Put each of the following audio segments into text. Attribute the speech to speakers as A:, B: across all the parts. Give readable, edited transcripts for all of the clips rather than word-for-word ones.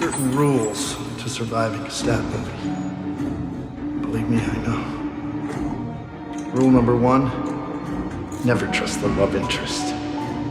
A: certain rules to surviving a stab movie. Believe me, I know. Rule number 1, never trust the love interest.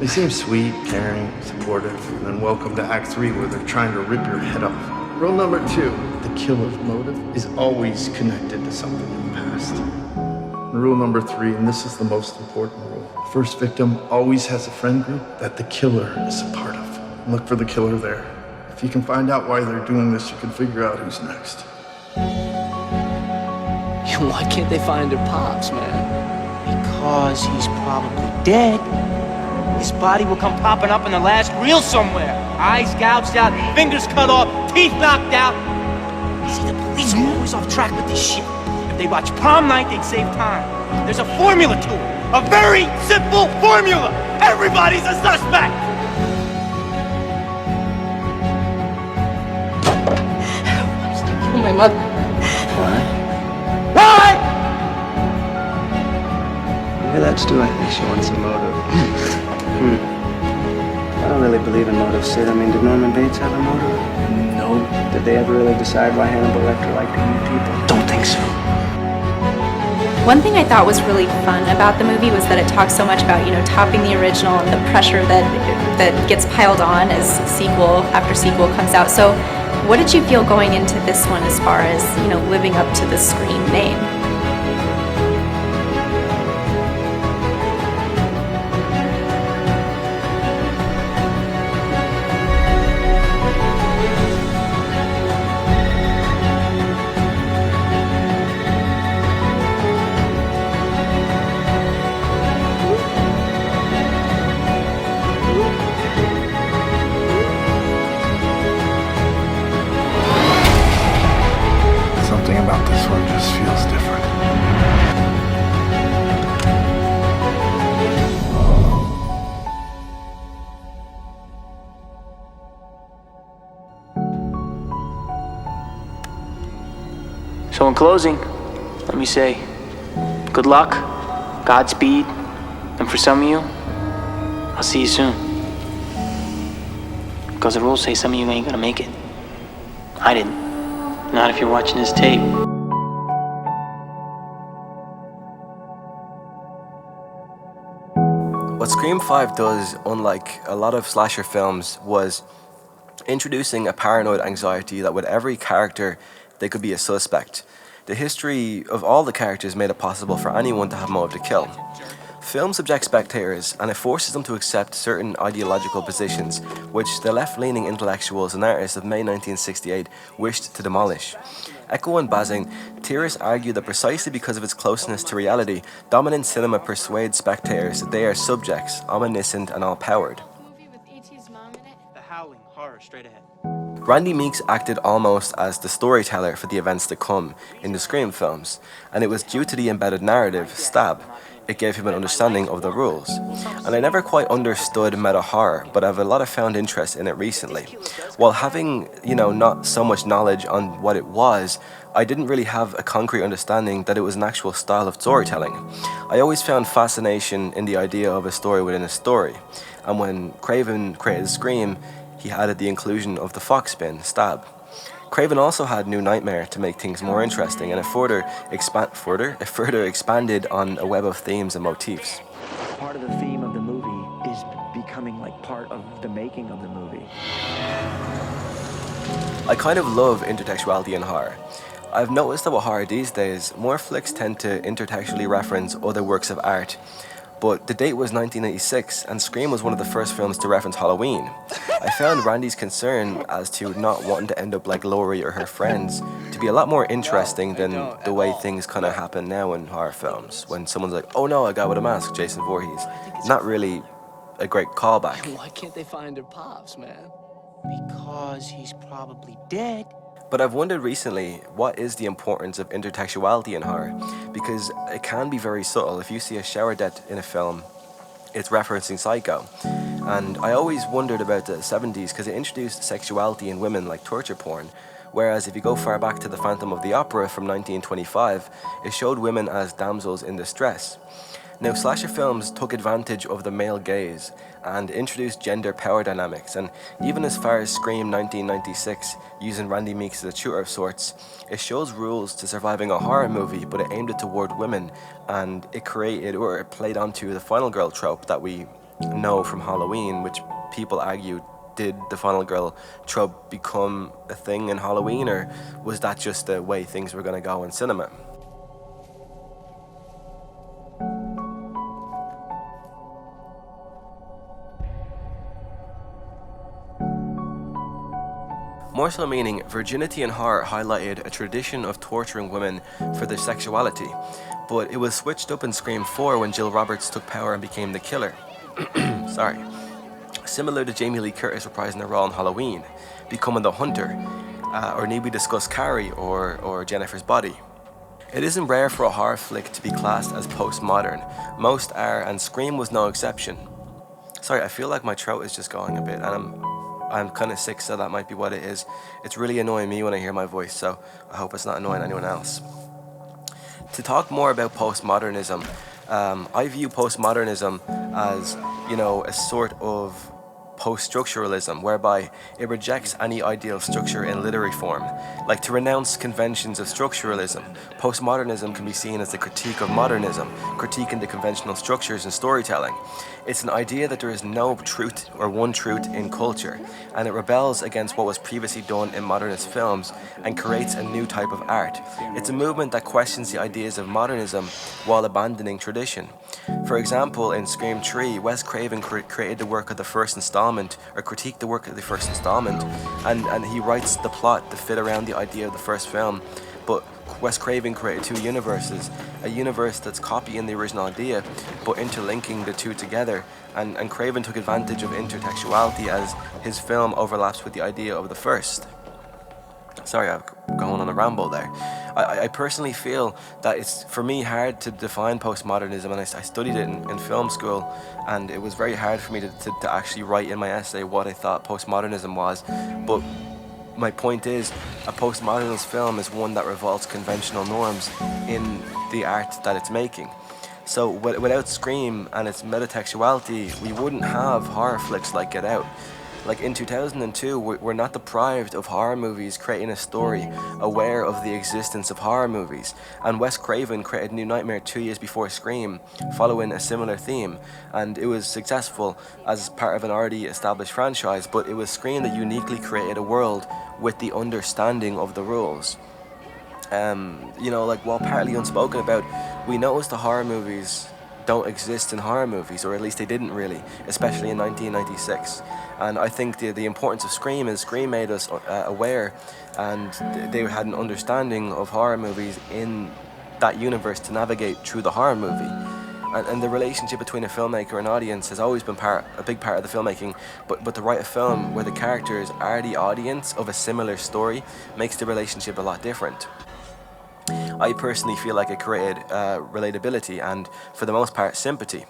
A: They seem sweet, caring, supportive, and then welcome to Act 3 where they're trying to rip your head off. Rule number 2, the killer's motive is always connected to something in the past. Rule number 3, and this is the most important rule, the first victim always has a friend group that the killer is a part of. Look for the killer there. If you can find out why they're doing this, you can figure out who's next.
B: Why can't they find their pops, man?
C: Because he's probably dead. His body will come popping up in the last reel somewhere. Eyes gouged out, fingers cut off, teeth knocked out. See, the police are always off track with this shit. If they watch prom night, they'd save time. There's a formula to it. A very simple formula. Everybody's a suspect.
D: Oh, my mother.
E: Why?
C: Why?
E: Maybe that's too. I think she wants a motive. I don't really believe in motives, Sid. I mean, did Norman Bates have a motive?
B: No.
E: Did they ever really decide why Hannibal Lecter liked to eat people?
B: Don't think so.
D: One thing I thought was really fun about the movie was that it talks so much about, topping the original and the pressure that gets piled on as sequel after sequel comes out. So what did you feel going into this one as far as, living up to the Scream name?
A: Something about this one just feels different.
C: So in closing, let me say, good luck, Godspeed, and for some of you, I'll see you soon. Because the rules say some of you ain't gonna make it. I didn't. Not if you're watching this tape.
F: What Scream 5 does, unlike a lot of slasher films, was introducing a paranoid anxiety that with every character, they could be a suspect. The history of all the characters made it possible for anyone to have motive to kill. Film subjects spectators, and it forces them to accept certain ideological positions, which the left-leaning intellectuals and artists of May 1968 wished to demolish. Echo and Bazing, theorists argue that precisely because of its closeness to reality, dominant cinema persuades spectators that they are subjects, omniscient and all-powered.
C: The Howling, horror, straight ahead.
F: Randy Meeks acted almost as the storyteller for the events to come in the Scream films, and it was due to the embedded narrative, Stab. It gave him an understanding of the rules. And I never quite understood meta-horror, but I've a lot of found interest in it recently. While having, not so much knowledge on what it was, I didn't really have a concrete understanding that it was an actual style of storytelling. I always found fascination in the idea of a story within a story. And when Craven created Scream, he added the inclusion of the fox spin, Stab. Craven also had New Nightmare to make things more interesting, and it further expanded on a web of themes and motifs.
E: Part of the theme of the movie is becoming like part of the making of the movie.
F: I kind of love intertextuality in horror. I've noticed that with horror these days, more flicks tend to intertextually reference other works of art. But the date was 1986, and Scream was one of the first films to reference Halloween. I found Randy's concern as to not wanting to end up like Laurie or her friends to be a lot more interesting than the way things kind of happen now in horror films. When someone's like, oh no, a guy with a mask, Jason Voorhees. Not really a great callback.
B: Why can't they find their pops, man?
C: Because he's probably dead.
F: But I've wondered recently, what is the importance of intertextuality in horror? Because it can be very subtle. If you see a shower death in a film, it's referencing Psycho. And I always wondered about the 70s because it introduced sexuality in women like torture porn. Whereas if you go far back to the Phantom of the Opera from 1925, it showed women as damsels in distress. Now, slasher films took advantage of the male gaze and introduced gender power dynamics, and even as far as Scream 1996, using Randy Meeks as a tutor of sorts, it shows rules to surviving a horror movie, but it aimed it toward women, and it created, or it played onto the final girl trope that we know from Halloween, which people argue, did the final girl trope become a thing in Halloween, or was that just the way things were going to go in cinema? More so meaning, virginity in horror highlighted a tradition of torturing women for their sexuality, but it was switched up in Scream 4 when Jill Roberts took power and became the killer. Sorry. Similar to Jamie Lee Curtis reprising her role in Halloween, becoming the hunter, or need we discuss Carrie or Jennifer's Body. It isn't rare for a horror flick to be classed as postmodern. Most are, and Scream was no exception. Sorry, I feel like my throat is just going a bit, and I'm kind of sick, so that might be what it is. It's really annoying me when I hear my voice, so I hope it's not annoying anyone else. To talk more about postmodernism, I view postmodernism as, a sort of post-structuralism, whereby it rejects any ideal structure in literary form. Like, to renounce conventions of structuralism, postmodernism can be seen as a critique of modernism, critiquing the conventional structures in storytelling. It's an idea that there is no truth or one truth in culture, and it rebels against what was previously done in modernist films and creates a new type of art. It's a movement that questions the ideas of modernism while abandoning tradition. For example, in Scream 3, Wes Craven created the work of the first installment, or critiqued the work of the first installment, and he writes the plot to fit around the idea of the first film. But Wes Craven created two universes, a universe that's copying the original idea, but interlinking the two together, and Craven took advantage of intertextuality as his film overlaps with the idea of the first. Sorry, I'm going on a ramble there. I personally feel that it's, for me, hard to define postmodernism, and I studied it in film school, and it was very hard for me to actually write in my essay what I thought postmodernism was. But my point is, a postmodernist film is one that revolts conventional norms in the art that it's making. So without Scream and its metatextuality, we wouldn't have horror flicks like Get Out. Like, in 2002, we're not deprived of horror movies creating a story aware of the existence of horror movies. And Wes Craven created New Nightmare 2 years before Scream, following a similar theme. And it was successful as part of an already established franchise, but it was Scream that uniquely created a world with the understanding of the rules. While partly unspoken about, we noticed the horror movies don't exist in horror movies, or at least they didn't really, especially in 1996. And I think the importance of Scream is Scream made us aware, and they had an understanding of horror movies in that universe to navigate through the horror movie. And the relationship between a filmmaker and audience has always been a big part of the filmmaking, but to write a film where the characters are the audience of a similar story makes the relationship a lot different. I personally feel like it created relatability and, for the most part, sympathy.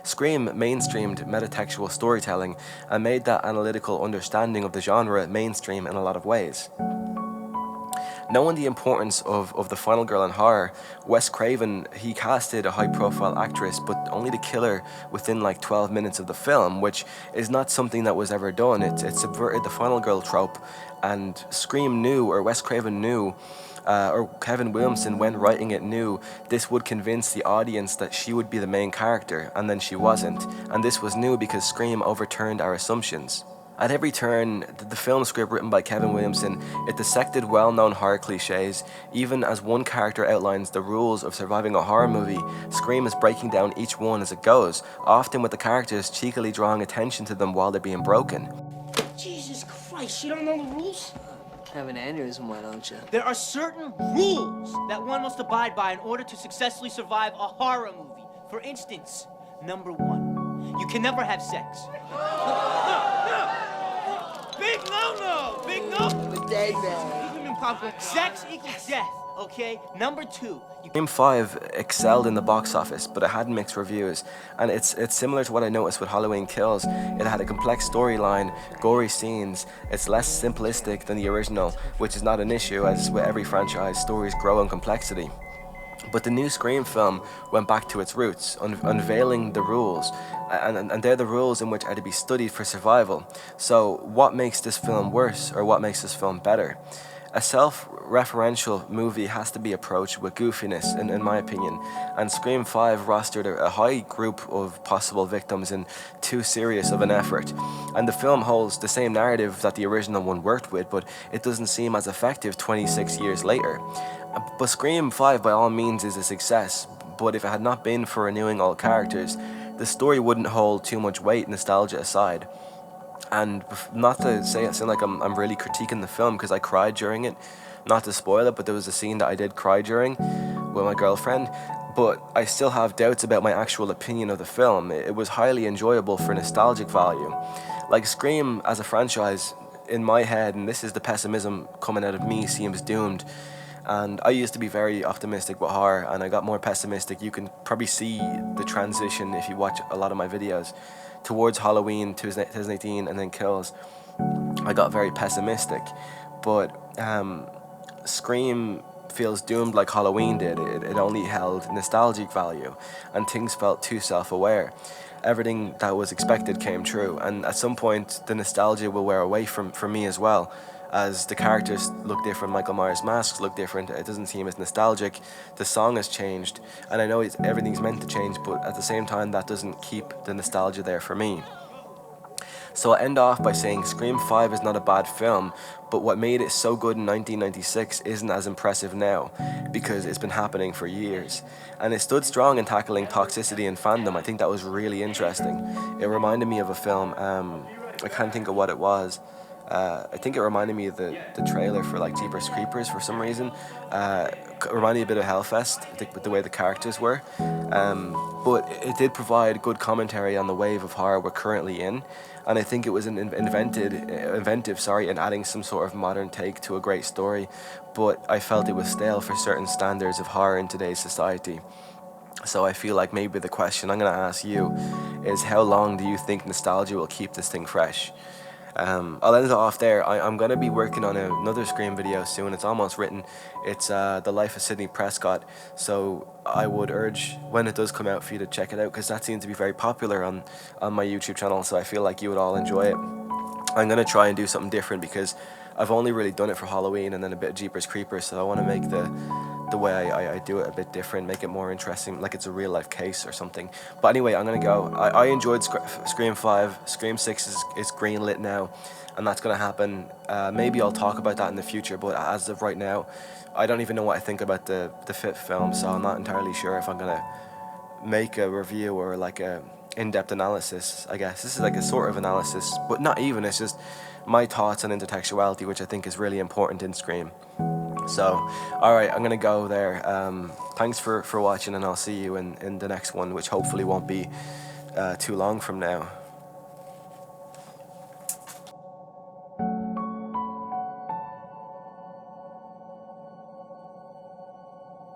F: Scream mainstreamed metatextual storytelling and made that analytical understanding of the genre mainstream in a lot of ways. Knowing the importance of the final girl in horror, Wes Craven, he casted a high-profile actress, but only to kill her within like 12 minutes of the film, which is not something that was ever done. It subverted the final girl trope, and Scream knew, or Wes Craven knew, or Kevin Williamson, when writing it, knew this would convince the audience that she would be the main character, and then she wasn't. And this was new because Scream overturned our assumptions. At every turn, the film script written by Kevin Williamson, it dissected well-known horror cliches. Even as one character outlines the rules of surviving a horror movie, Scream is breaking down each one as it goes, often with the characters cheekily drawing attention to them while they're being broken.
C: Jesus Christ, you don't know the rules?
B: Have an aneurysm, why don't you?
C: There are certain rules that one must abide by in order to successfully survive a horror movie. For instance, number 1, you can never have sex. Big no-no! Big no! Sex equals death, okay? Number 2.
F: Scream 5 excelled in the box office, but it had mixed reviews, and it's similar to what I noticed with Halloween Kills. It had a complex storyline, gory scenes. It's less simplistic than the original, which is not an issue, as with every franchise, stories grow in complexity. But the new Scream film went back to its roots, unveiling the rules, and they're the rules in which are to be studied for survival. So what makes this film worse, or what makes this film better? A self-referential movie has to be approached with goofiness, in my opinion, and Scream 5 rostered a high group of possible victims in too serious of an effort. And the film holds the same narrative that the original one worked with, but it doesn't seem as effective 26 years later. But Scream 5 by all means is a success, but if it had not been for renewing all characters, the story wouldn't hold too much weight, nostalgia aside. And not to say it sound like I'm really critiquing the film, because I cried during it. Not to spoil it, but there was a scene that I did cry during with my girlfriend. But I still have doubts about my actual opinion of the film. It was highly enjoyable for nostalgic value. Like Scream as a franchise, in my head, and this is the pessimism coming out of me, seems doomed. And I used to be very optimistic with horror, and I got more pessimistic. You can probably see the transition if you watch a lot of my videos. Towards Halloween 2018 and then Kills, I got very pessimistic. But Scream feels doomed like Halloween did. It only held nostalgic value, and things felt too self-aware. Everything that was expected came true, and at some point the nostalgia will wear away from me as well, as the characters look different, Michael Myers' masks look different, it doesn't seem as nostalgic, the song has changed, and I know everything's meant to change, but at the same time that doesn't keep the nostalgia there for me. So I end off by saying Scream 5 is not a bad film, but what made it so good in 1996 isn't as impressive now, because it's been happening for years. And it stood strong in tackling toxicity and fandom. I think that was really interesting. It reminded me of a film, I can't think of what it was. I think it reminded me of the trailer for like Jeepers Creepers for some reason. It reminded me a bit of Hellfest, with the way the characters were. But it did provide good commentary on the wave of horror we're currently in. And I think it was inventive in adding some sort of modern take to a great story. But I felt it was stale for certain standards of horror in today's society. So I feel like maybe the question I'm going to ask you is, how long do you think nostalgia will keep this thing fresh? I'll end it off there. I'm going to be working on another Scream video soon. It's almost written. It's The Life of Sidney Prescott. So I would urge, when it does come out, for you to check it out, because that seems to be very popular on my YouTube channel. So I feel like you would all enjoy it. I'm going to try and do something different, because I've only really done it for Halloween and then a bit of Jeepers Creepers. So I want to make the way I do it a bit different, make it more interesting, like it's a real life case or something. But anyway, I'm gonna go. I enjoyed Scream 5. Scream 6 is greenlit now, and that's gonna happen. Maybe I'll talk about that in the future, but as of right now, I don't even know what I think about the fifth film, so I'm not entirely sure if I'm gonna make a review or like a in-depth analysis. I guess this is like a sort of analysis, but not even. It's just my thoughts on intertextuality, which I think is really important in Scream. So, alright, I'm gonna go there. Thanks for watching, and I'll see you in the next one, which hopefully won't be too long from now.